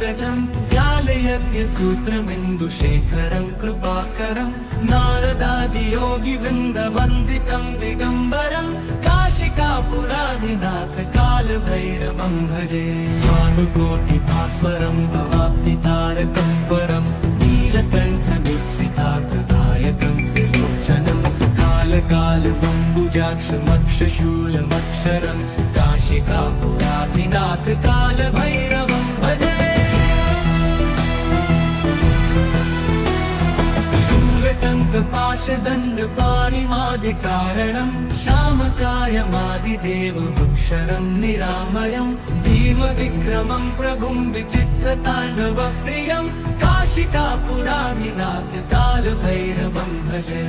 पङ्कजं व्यालयज्ञसूत्रमिन्दुशेखरं कृपाकरं नारदादियोगिवृन्दवन्दितं दिगम्बरं काशिकापुराधिनाथ कालभैरवं भजे भानुकोटिभास्वरं भवाब्धितारकं परं नीलकण्ठमीप्सितार्थदायकं त्रिलोचनं कालकालबम्बुजाक्षमक्षशूलमक्षरं काशिकापुराधिनाथ कालभैरवं भजे शूलटङ्कपाशदण्डपाणिमादिकारणं श्यामकायमादिदेवमक्षरं निरामयं भीमविक्रमं प्रभुं विचित्रताण्डवप्रियं काशिकापुराधिनाथ कालभैरवं भजे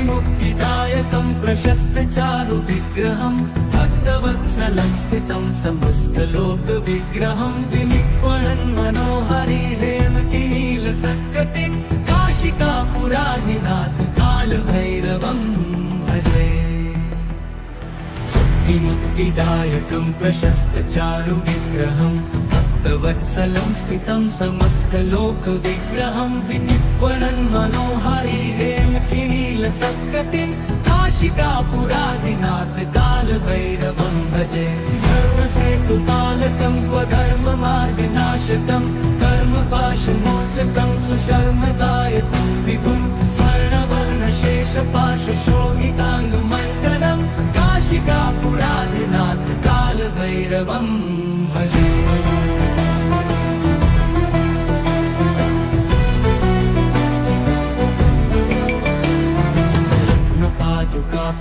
मुक्तिदायकं प्रशस्तचारुविग्रहं भक्तवत्सलं स्थितं समस्तलोकविग्रहं विनिक्वणन् मनोहरि हेमकिनीलसत्कटिं काशिकापुराधिनाथ कालभैरवं भजे मुक्तिदायकं प्रशस्तचारुविग्रहं भक्तवत्सलं स्थितं समस्तलोकविग्रहं विनिक्वणन् मनोहरि हेमकिनीलसत्कटिं काशिकापुराधिनाथ कालभैरवं भजे धर्मसेतुपालकं क्वधर्ममार्गनाशकं कर्मपाशमोचकं सुशर्मदायकं विभुं स्वर्णवर्णशेषपाशशोभिताङ्गमण्डलं काशिकापुराधिनाथ कालभैरवं भजे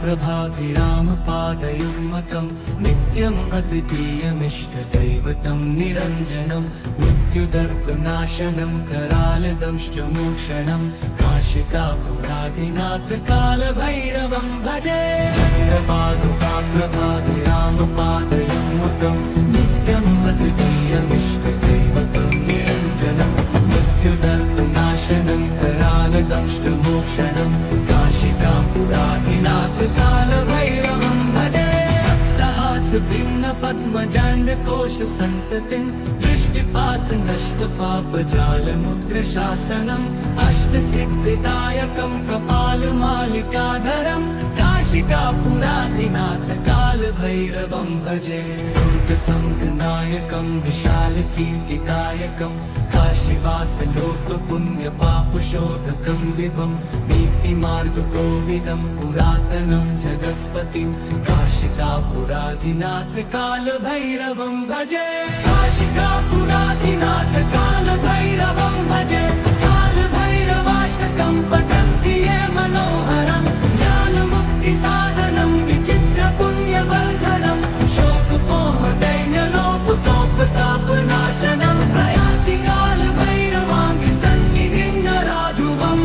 प्रभाभिरामपादयुग्मकं नित्यम् अद्वितीयमिष्टदैवतं निरञ्जनं मृत्युदर्पनाशनं करालदंष्टमोक्षणं काशिकापुराधिनाथ कालभैरवं भजे प्रभाभिरामपादयुग्मकं नित्यम् अद्वितीयमिष्टदैवतं निरञ्जनं मृत्युदर्पनाशनं करालदंष्टमोक्षणं काशिकापुराधिनाथ कालभैरवं भजे भिन्नपद्मजाण्डकोशसन्ततिं दृष्टिपातनष्टपापजालमुग्रशासनम् अष्टसिद्धिदायकं कपालमालिकाधरं काशिकापुराधिनाथ कालभैरवं भजे दुर्गसङ्गनायकं विशालकीर्तिदायकं काशीवासलोकपुण्यपापशोधकं विभं नीतिमार्गकोविदं पुरातनं जगत्पतिं काशिकापुराधिनाथ कालभैरवं भजे काशिकापुराधिनाथ कालभैरवं भजे कालभैरवाष्टकं पठन्ति ये मनोहरं ज्ञानमुक्तिसाधनं विचित्रपुण्यवर्धनं शोकमोहदैन्यलोपतोपतापनाशनं प्रयाति कालभैरवाङ्घ्रिसन्निधिं नराधुवम्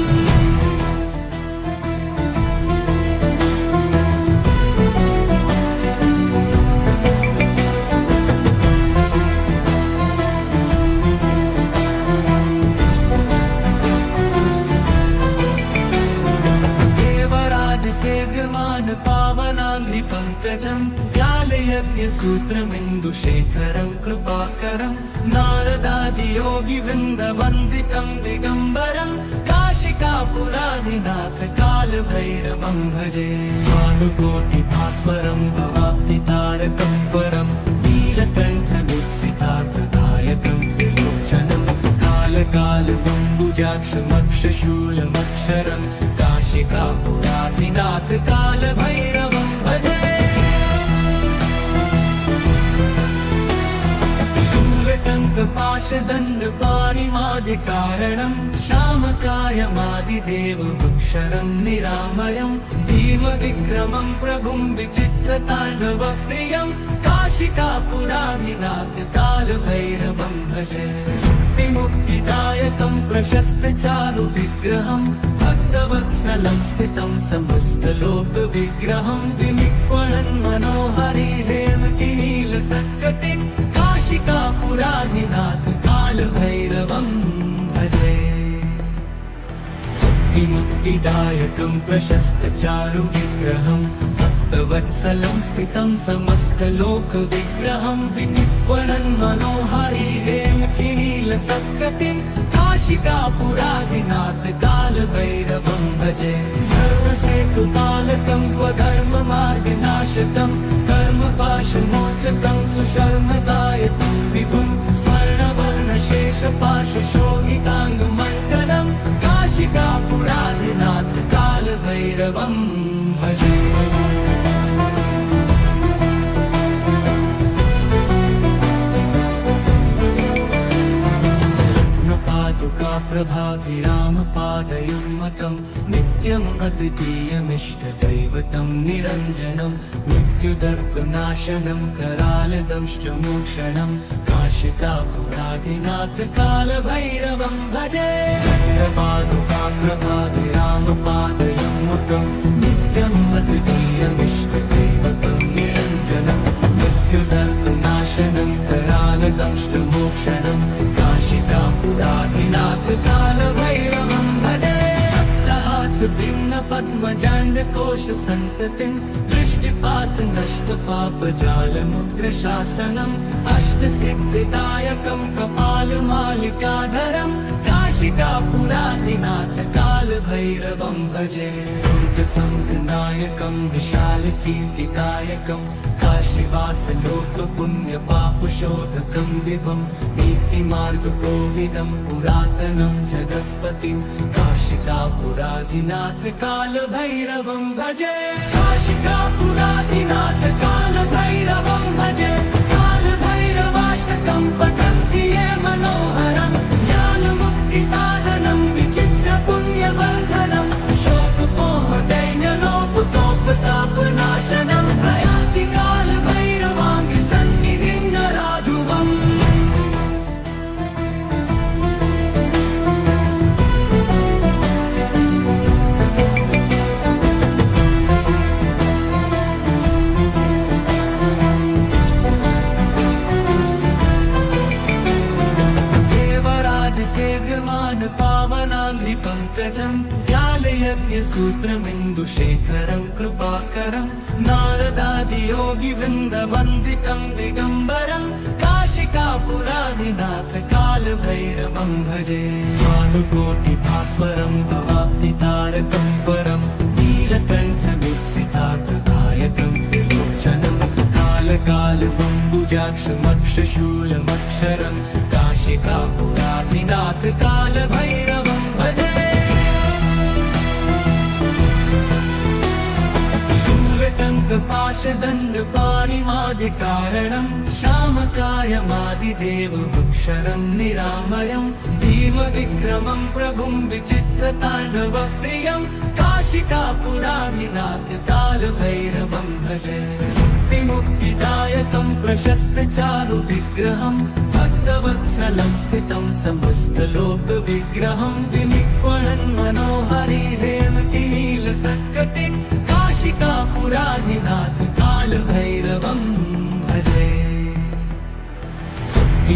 पावनाङ्घ्रिपङ्कजं व्यालयज्ञसूत्रमिन्दुशेखरं कृपाकरं नारदादियोगिवृन्दवन्दितं दिगम्बरं काशिकापुराधिनाथ कालभैरवं भजे भानुकोटिभास्वरं भवाब्धितारकं परं नीलकण्ठमीप्सितार्थदायकं त्रिलोचनं कालकालबम्बुजाक्षमक्षशूलमक्षरं काशिकापुराधिनाथ कालभैरवं भजे शूलटङ्कपाशदण्डपाणिमादिकारणं श्यामकायमादिदेवमक्षरं निरामयं भीमविक्रमं प्रभुं विचित्रताण्डवप्रियं काशिकापुराधिनाथ कालभैरवं भजे मुक्तिदायकं प्रशस्तचारुविग्रहं भक्तवत्सलं स्थितं समस्तलोकविग्रहं विनिक्वणन् मनोहरि हेमकिनीलसत्कटिं काशिकापुराधिनाथ कालभैरवं भजे मुक्तिदायकं प्रशस्तचारुविग्रहं भक्तवत्सलं स्थितं समस्तलोकविग्रहं विनिक्वणन् मनोहरि हेमकिनील नीलसत्कटिं काशिकापुराधिनाथ कालभैरवं भजे धर्मसेतुपालकं स्वधर्ममार्गनाशकं कर्मपाशमोचकं सुशर्मदायकं विभुं स्वर्णवर्णशेषपाशशोभिताङ्गमण्डलं काशिकापुराधिनाथ कालभैरवं भजे प्रभाभिरामपादयुग्मकं नित्यम् अद्वितीयमिष्टदैवतं निरञ्जनं मृत्युदर्पनाशनं करालदंष्टमोक्षणं काशिकापुराधिनाथ कालभैरवं भजे प्रभाभिरामपादयुग्मकं नित्यम् अद्वितीयमिष्टदैवतं निरञ्जनं मृत्युदर्पनाशनं करालदंष्टमोक्षणं काशिकापुराधिनाथ कालभैरवं भजे भिन्न पद्मजाण्डकोश सन्ततिं दृष्टिपात नष्ट पापजालमुग्रशासनम् अष्टसिद्धिदायकं कपालमालिकाधरं काशिकापुराधिनाथ कालभैरवं भजे दुर्गसङ्घनायकं विशालकीर्तिदायकं काशीवासलोकपुण्यपापशोधकं विभं नीतिमार्गकोविदं पुरातनं जगत्पतिं काशिकापुराधिनाथ कालभैरवं भजे काशिकापुराधिनाथ कालभैरवं भजे कालभैरवाष्टकं पठन्ति ये मनोहरं ज्ञानमुक्तिसाधनं विचित्रपुण्यवर्धनं शोकपोहदैन्यलोपतोपतापनाशनं प्रयाति कालभैरवाङ्गसन्निधिं नराधुवम् पावनाङ्घ्रिपङ्कजं व्यालयज्ञसूत्रमिन्दुशेखरं कृपाकरं नारदादियोगिवृन्दवन्दितं दिगम्बरं काशिकापुराधिनाथ कालभैरवं भजे भानुकोटिभास्वरं भवाब्धितारकं परं नीलकण्ठवीक्षितार्थदायकं त्रिलोचनं कालकालबम्बुजाक्षमक्षशूलमक्षरं काशिकापुराधिनाथ कालभैरवं भजे शूलटङ्कपाशदण्डपाणिमादिकारणं श्यामकायमादिदेवमक्षरं निरामयं भीमविक्रमं प्रभुं विचित्रताण्डवप्रियं काशिकापुराधिनाथ कालभैरवं भजे मुक्तिदायकं प्रशस्तचारुविग्रहं भक्तवत्सलं स्थितं समस्तलोकविग्रहं विनिक्वणन् मनोहरिहेमकिनीलसत्कटिं काशिकापुराधिनाथ कालभैरवं भजे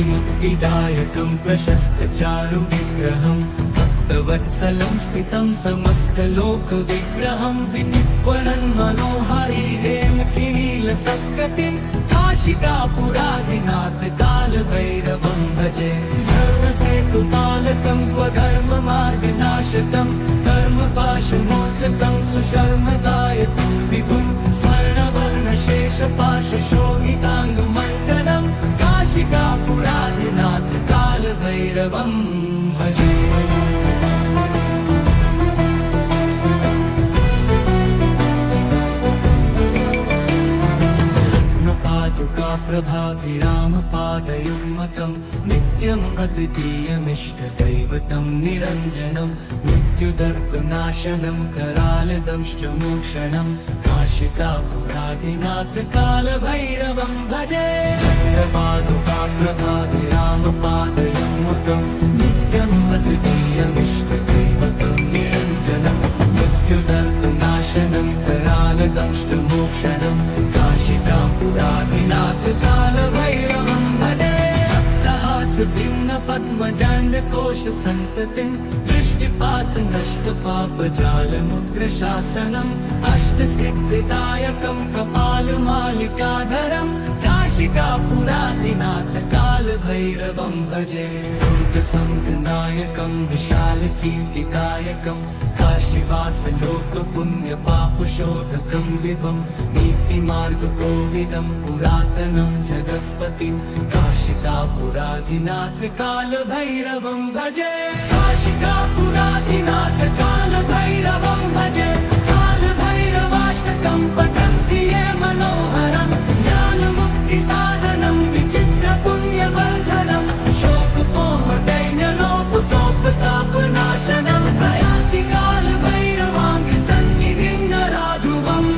मुक्तिदायकं प्रशस्तचारुविग्रहं भक्तवत्सलं स्थितं समस्तलोकविग्रहं विनिक्वणन् मनोहरिहेमकिनीलसत्कटिं काशिकापुराधिनाथ कालभैरवं भजे धर्मसेतुपालकं स्वधर्ममार्गनाशकं कर्मपाशमोचकं सुशर्मदायकं विभुं स्वर्णवर्णशेषपाशशोभिताङ्गमण्डलं काशिकापुराधिनाथ कालभैरवं भजे प्रभाभिरामपादयुग्मकं नित्यम् अद्वितीयमिष्टदैवतं निरञ्जनं मृत्युदर्पनाशनं करालदंष्टमोक्षणं काशिकापुराधिनाथ कालभैरवं भजे प्रभाभिरामपादयुग्मकं नित्यम् अद्वितीयमिष्टदैवतं निरञ्जनं मृत्युदर्पनाशनं करालदंष्टमोक्षणं काशिकापुराधिनाथ कालभैरवं भजे भिन्न पद्मजाण्डकोश सन्ततिं दृष्टिपात नष्ट पापजालमुग्रशासनम् अष्टसिद्धिदायकं कपालमालिकाधरं काशिकापुराधिनाथ कालभैरवं भजे दुर्गसङ्घनायकं विशालकीर्तिदायकं काशीवासलोकपुण्यपापशोधकं विभं नीतिमार्गकोविदं पुरातनं जगत्पतिं काशिकापुराधिनाथ कालभैरवं भजे काशिकापुराधिनाथ कालभैरवं भजे कालभैरवाष्टकं पठन्ति ये मनोहरं ज्ञानमुक्तिसाधनं विचित्रपुण्यवर्धनं शोकपोहदैन्यलोपतोपतापनाशनं प्रयान्ति कालभैरवाङ्घ्रिसन्निधिं नराधुवम्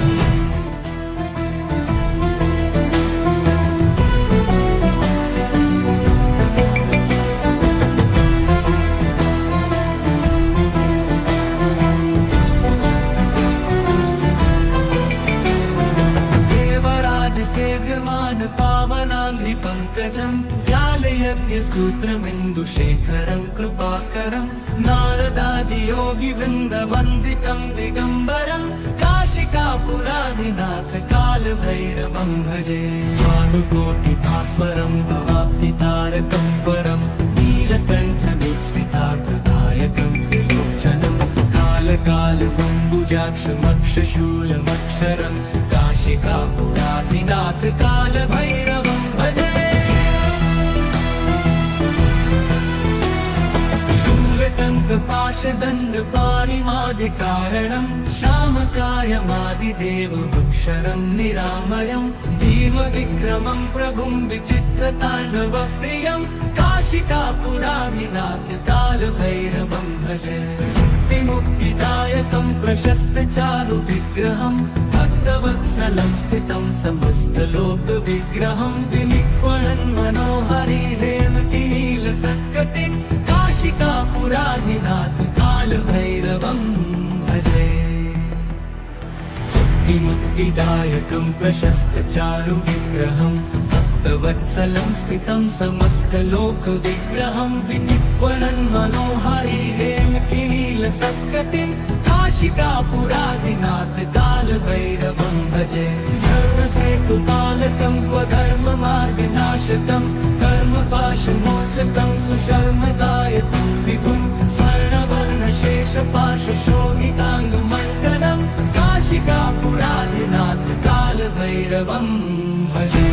सेव्यमान पावनाङ्घ्रिपङ्कजं व्यालयज्ञसूत्रमिन्दुशेखरं कृपाकरं नारदादियोगिवृन्दवन्दितं दिगम्बरं काशिकापुराधिनाथ कालभैरवं भजे भानुकोटिभास्वरं भवाब्धितारकं परं नीलकण्ठमीप्सितार्थदायकं त्रिलोचनं कालकालबम्बुजाक्षमक्षशूलमक्षरं काशिकापुराधिनाथ कालभैरवं भजे शूलटङ्कपाशदण्डपाणिमादिकारणं श्यामकायमादिदेवमक्षरं निरामयं भीमविक्रमं प्रभुं विचित्रताण्डवप्रियं काशिकापुराधिनाथ कालभैरवं भजे मुक्तिदायकं प्रशस्तचारुविग्रहं भक्तवत्सलं स्थितं समस्तलोकविग्रहं विनिक्वणन् मनोहरिहेमकिनीलसत्कटिं काशिकापुराधिनाथ कालभैरवं भजे मुक्तिदायकं प्रशस्तचारुविग्रहं भक्तवत्सलं स्थितं समस्तलोकविग्रहं विनिक्वणन् मनोहरिहेमकिनीलसत्कटिं काशिकापुराधिनाथ कालभैरवं भजे धर्मसेतुपालकं क्वधर्ममार्गनाशकं कर्मपाशमोचकं सुशर्मदायकं विभुं स्वर्णवर्णशेषपाशशोभिताङ्गमण्डलं काशिकापुराधिनाथ कालभैरवं भजे